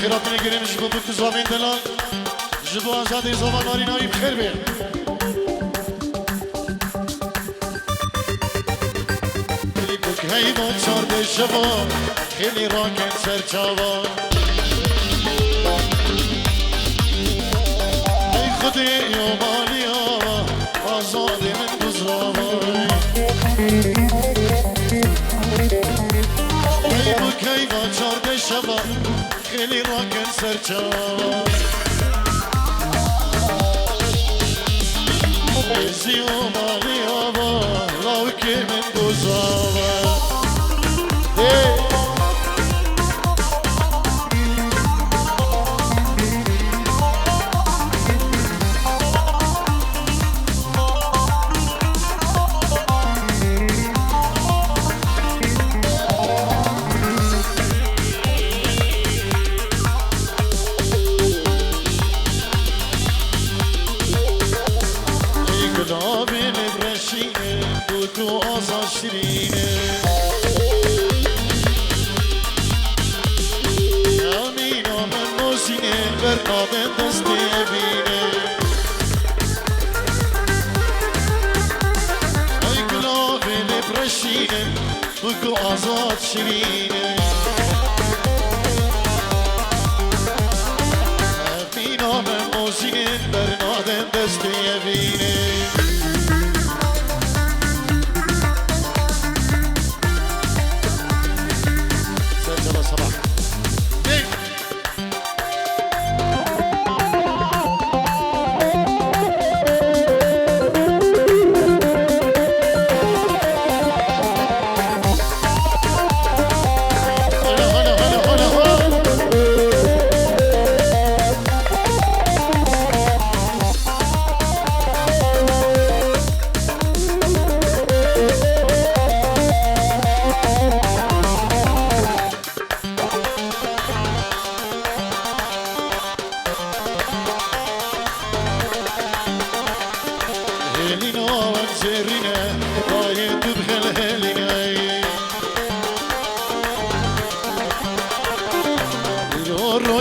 خیرات نگیریم جبو بکو زامین دلال جبو آزادی زمان ناری ناری بخیر بیر خیلی بک هیمان چارده شبا خیلی راکن سر چاوا ای خودی یومانی ها آزادی من بزراوای ای بک هیمان چارده شبا خیلی راکن سر چاوا ازی یومانی ها لاوکی من بزراوای بگو آزاد شیرینه بینام موزین برنادم دستی بینه سجل صباح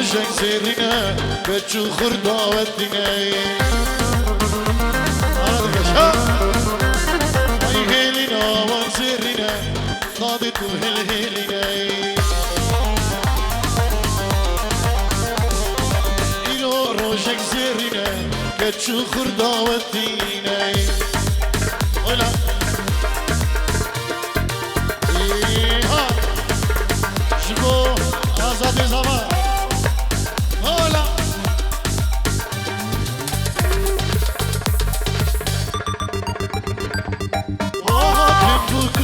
روشك زيرنا بتشو خردة ودناي اي هيلنا وزيرنا قاضي تبهل هيلناي إلو روشك زيرنا بتشو خردة ودناي ولا إيها شبو آزاد زمان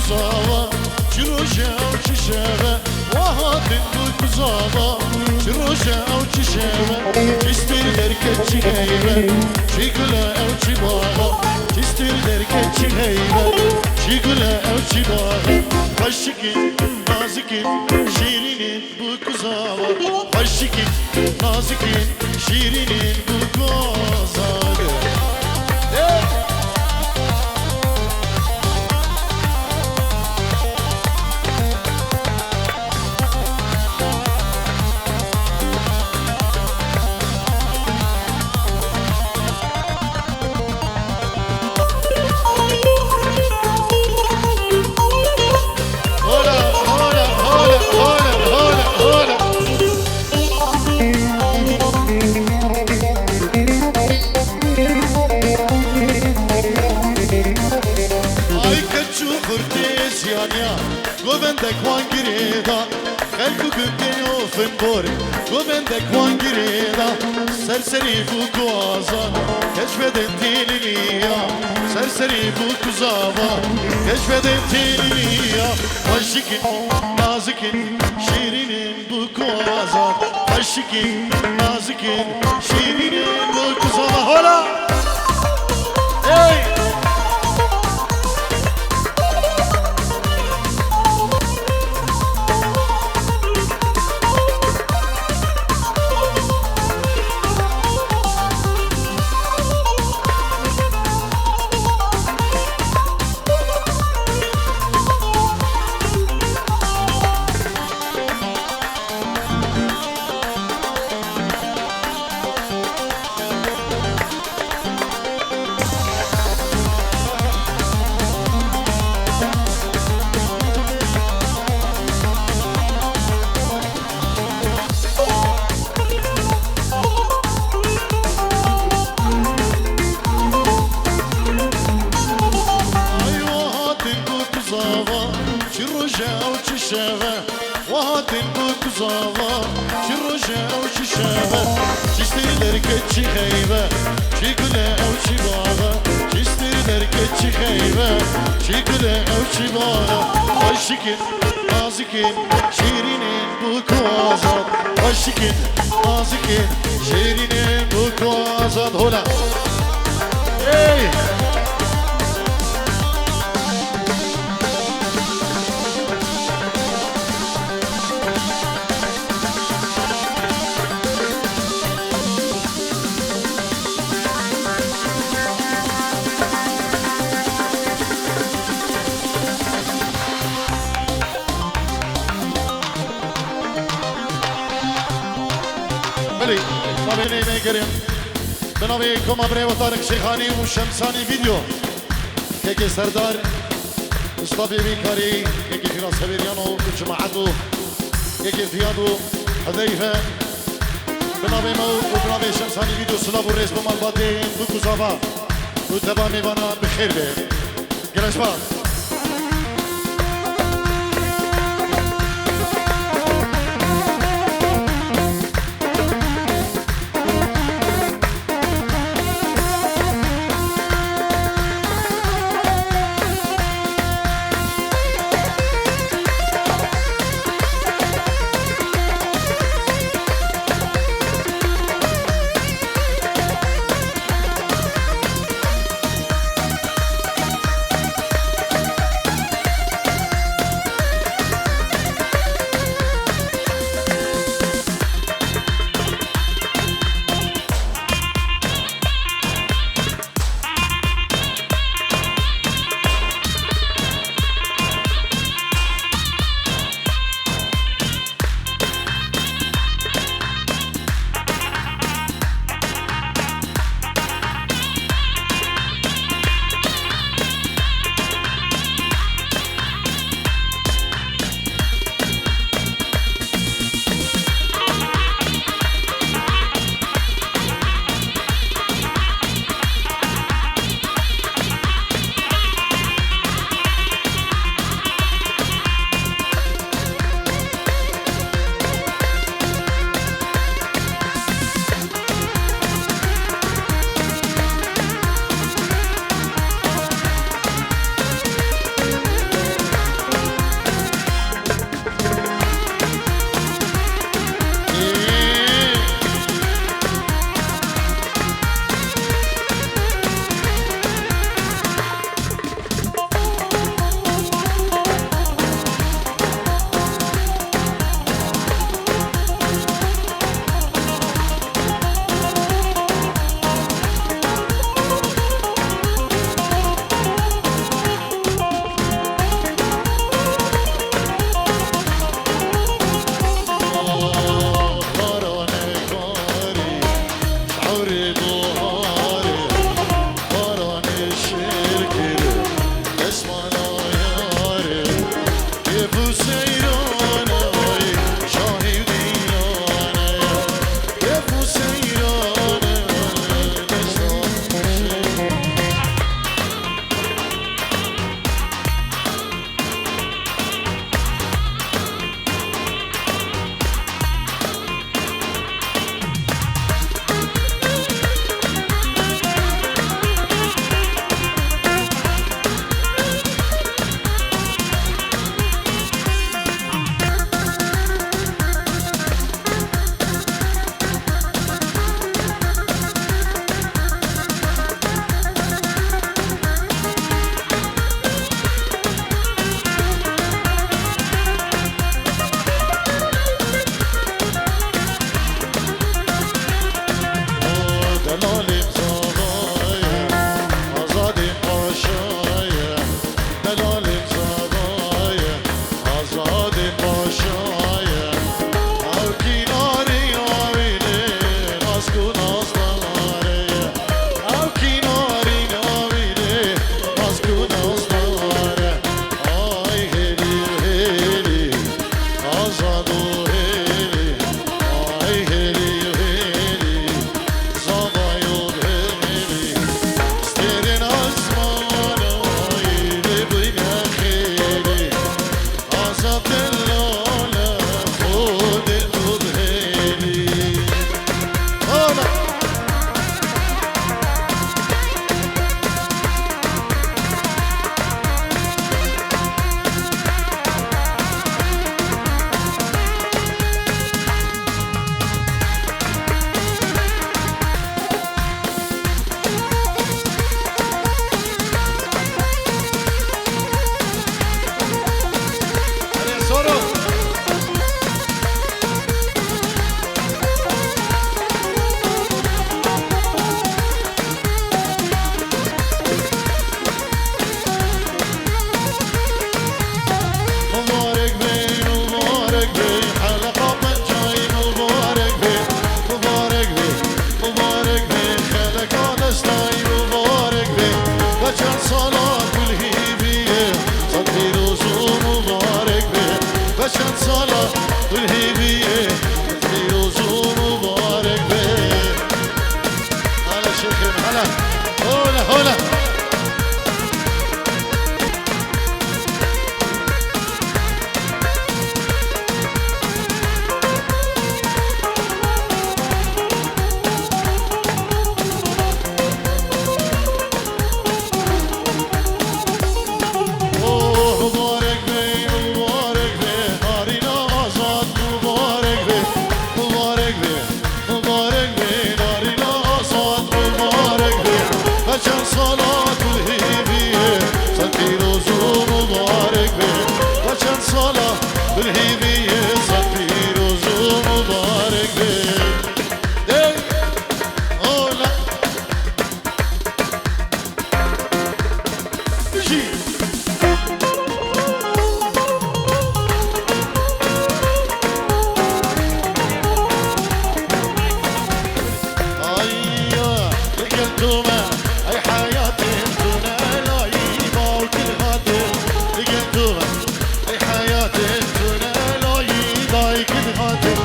زاوا چروجا و چشمه وهاتن دو زاوا چروجا و چشمه چستر درک چیگیبه چیگلا و چیبالا چستر درک چیگیبه چیگلا و چیبالا başıkin nazikin şirinin bu kuzawa başıkin nazikin şirinin bu kuzawa Gobendek wan gireda Elku gülden ofin bori Gobendek wan gireda Serseri bu kuaza Keşfedin dilini ya Serseri bu kuzava Keşfedin dilini ya Aşıkin, nazikin Şirinin bu kuaza Aşıkin, nazikin Şirinin bu kuzava Hola! Hey! چی روژه و چی شبه وهاتن بکزاوا چی روژه و چی شبه چیستری درکت چی خیبه چی کله و چی باغه چیستری درکت چی خیبه چی کله و چی باغه عاشقین نازکین شیرینین بکوازاد عاشقین نازکین شیرینین بکوازاد هولا ای بلی ما بینی میگریم به نوی کما بری و طارق شیخانی و شمسانی ویدیو که سردار مصطفی بیکاری که فراس خبیریان و جماعت و که فیاد و حذیفه به نوی ما و به نوی شمسانی ویدیو سلاب و ریس به مالباتی بکو زابا و تبا میبانا بخیر به گلش با بالهيبي صد فيروز ومبارك بيه اولا جي ايوه لقيتوما اي حياتي انتونا لايبا وكل خاطر لقيتوما اي حياتي انتونا لايبا كل خاطر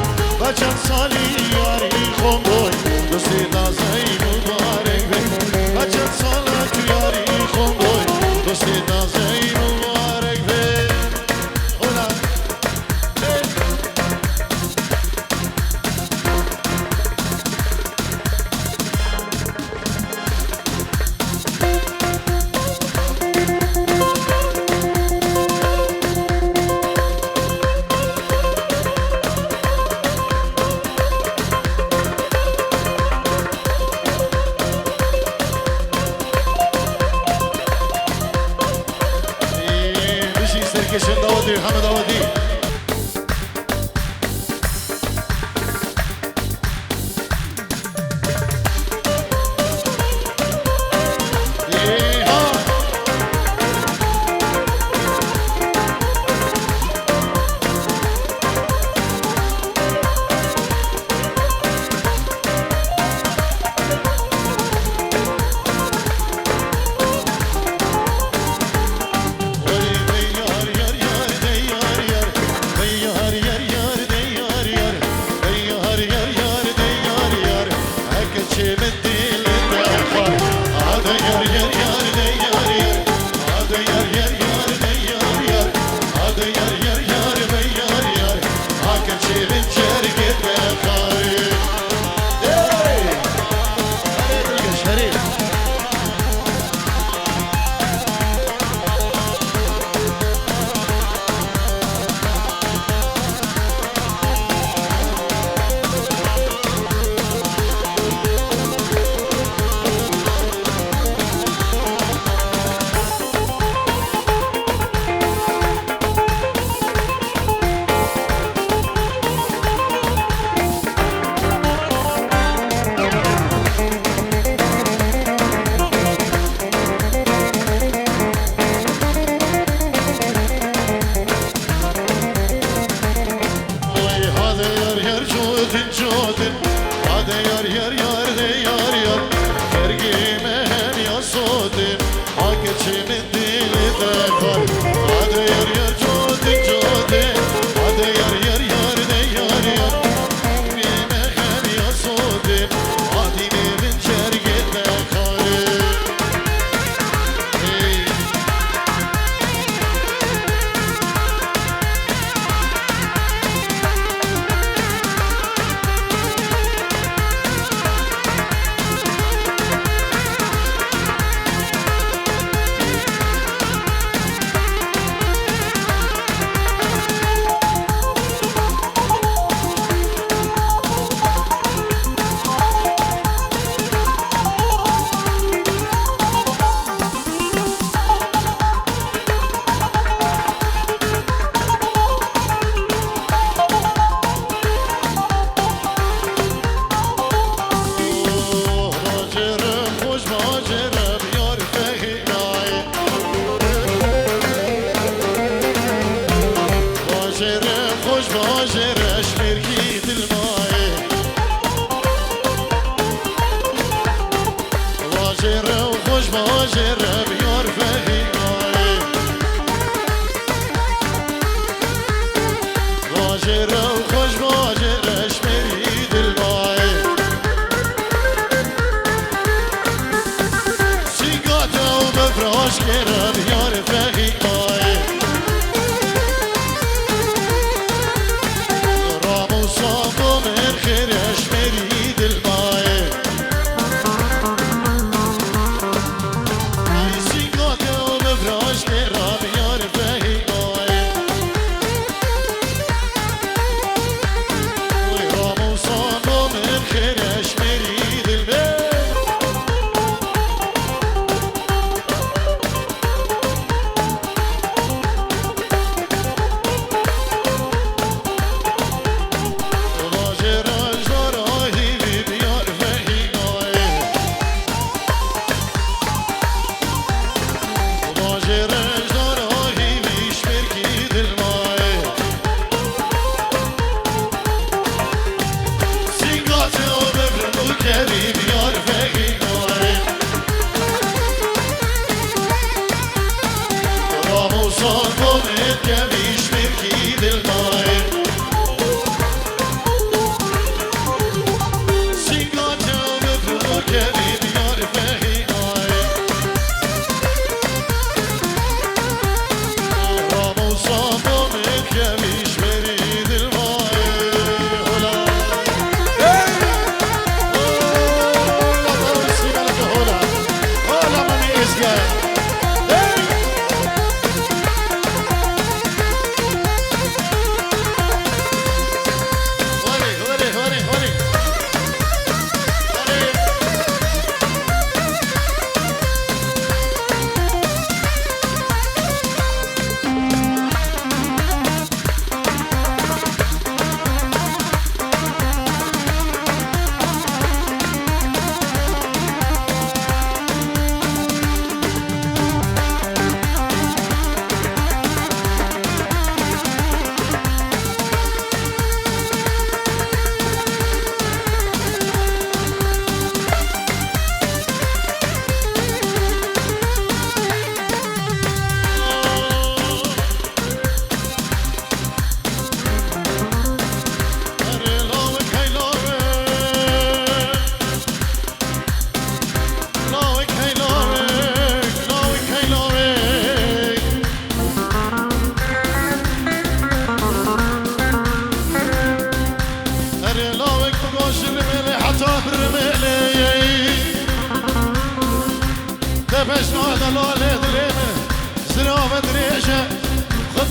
بچن سالی یاری خونگوی دوستی نازای مبارک بی بچن سالت یاری خونگوی دوستی نازای مبارک بی اولا بشی سرکشن داودی همه داودی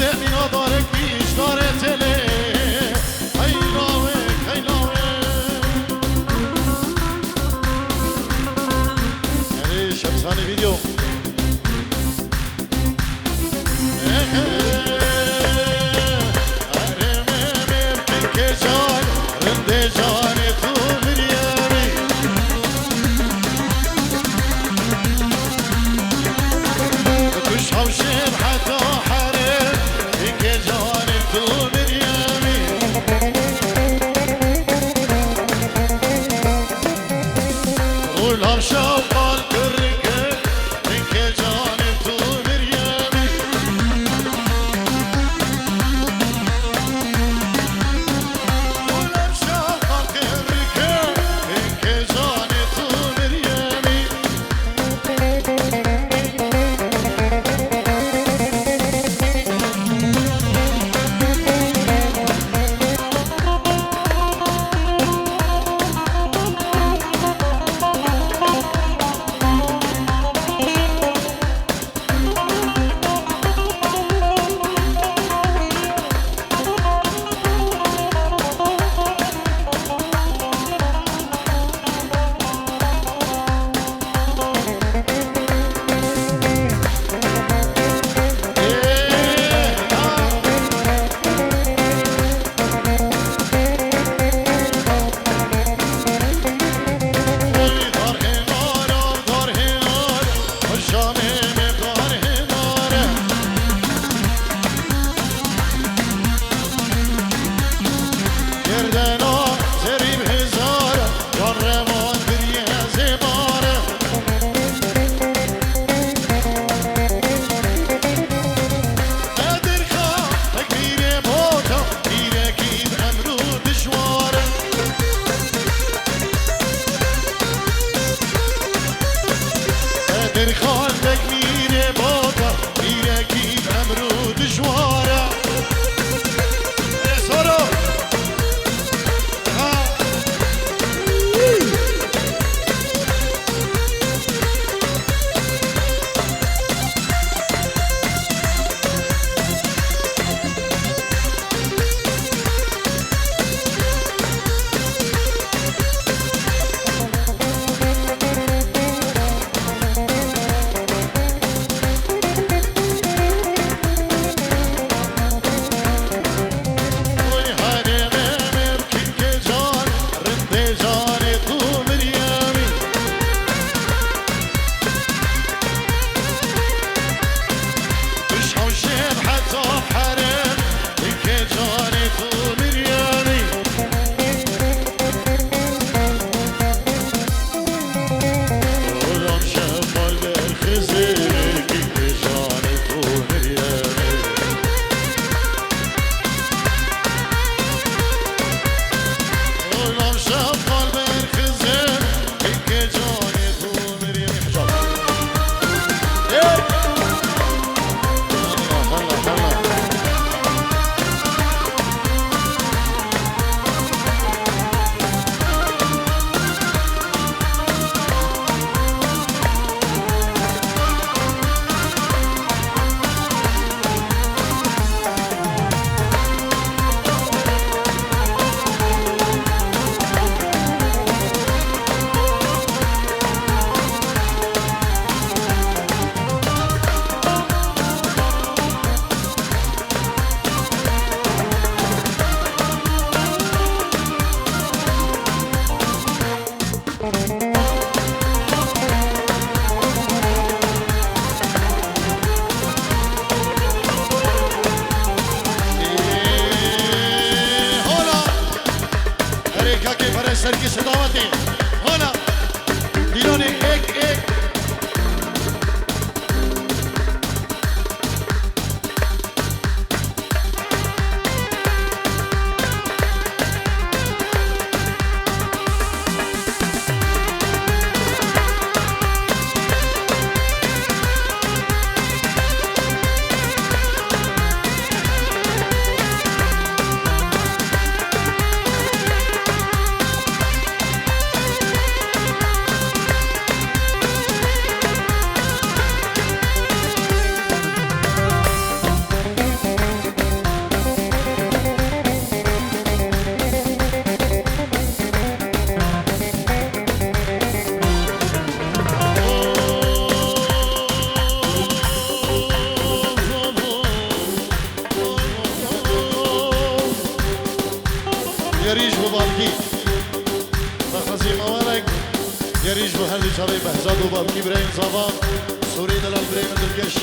دمينا دارك بيش دارت لي هيلاوك هيلاوك يعني شمساني فيديو جان رند جان تو بريامي كش حوشم حتى حرم إنك جان تو بريامي يريج وبالكي بخزي موالك يريج وهل شري بهزاد وبالكي برين صبا سوري دلال برين دلقش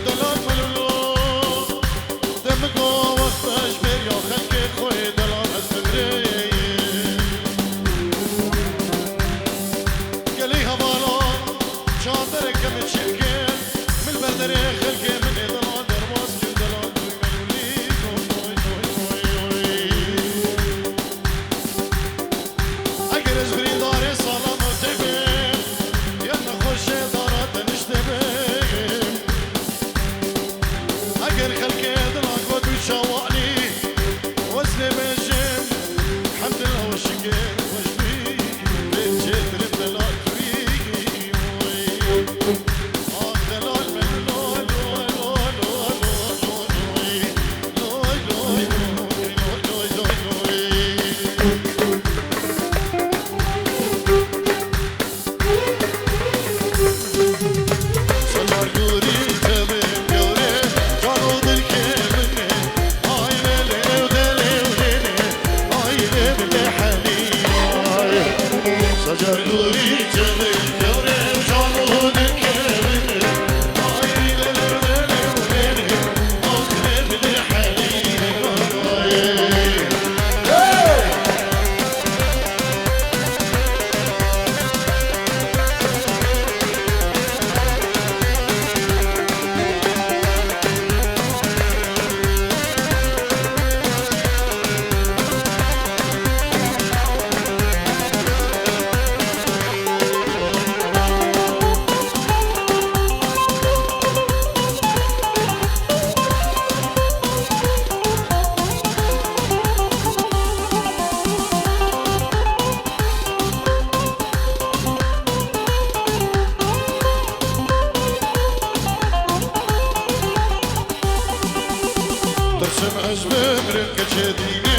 دلال ملولو دمكو وقتاش بريو خلقي خوي دلال استمري قالي هوالا شاطرك كم تشكل من البردري خلقي من دلال درواز كل دلال ترسم عزبه مرن كشديني